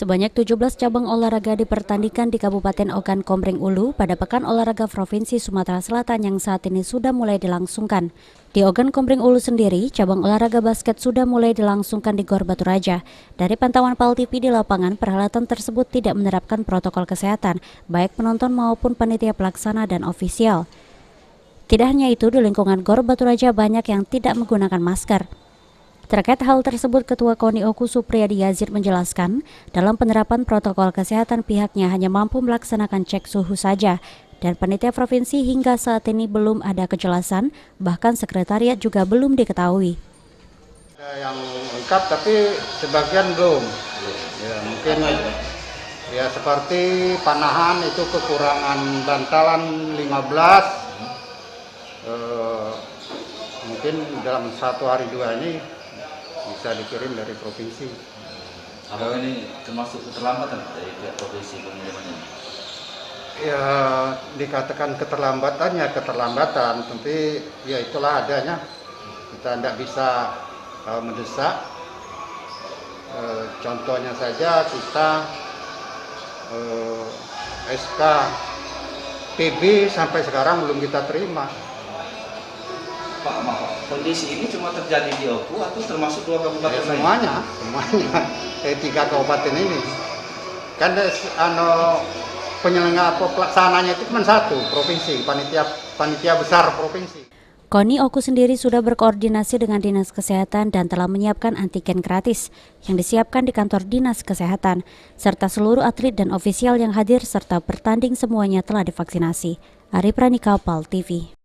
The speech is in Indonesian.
Sebanyak 17 cabang olahraga dipertandingkan di Kabupaten Ogan Komering Ulu pada Pekan Olahraga Provinsi Sumatera Selatan yang saat ini sudah mulai dilangsungkan. Di Ogan Komering Ulu sendiri, cabang olahraga basket sudah mulai dilangsungkan di Gor Batu Raja. Dari pantauan PAL TV di lapangan, perhelatan tersebut tidak menerapkan protokol kesehatan, baik penonton maupun panitia pelaksana dan ofisial. Tidak hanya itu, di lingkungan Gor Batu Raja banyak yang tidak menggunakan masker. Terkait hal tersebut, Ketua KONI OKU Supriyadi Yazid menjelaskan, dalam penerapan protokol kesehatan pihaknya hanya mampu melaksanakan cek suhu saja, dan panitia provinsi hingga saat ini belum ada kejelasan, bahkan sekretariat juga belum diketahui. Ada yang lengkap tapi sebagian belum. Ya, mungkin ya seperti panahan itu kekurangan bantalan 15. Mungkin dalam 1 hari 2 ini bisa dikirim dari provinsi. Apakah ini termasuk keterlambatan dari pihak provinsi pengirimannya? Ya dikatakan keterlambatan, tapi ya itulah adanya. Kita tidak bisa mendesak. Contohnya saja kita SK PB sampai sekarang belum kita terima. Pak, maaf, kondisi ini cuma terjadi di OKU atau termasuk 2 kabupaten Ya, lain? semuanya 3 kabupaten ini. Kan penyelenggara pelaksananya itu cuma 1 provinsi, panitia besar provinsi. KONI OKU sendiri sudah berkoordinasi dengan Dinas Kesehatan dan telah menyiapkan antigen gratis yang disiapkan di kantor Dinas Kesehatan, serta seluruh atlet dan ofisial yang hadir serta bertanding semuanya telah divaksinasi. Ari Pranika, PAL TV.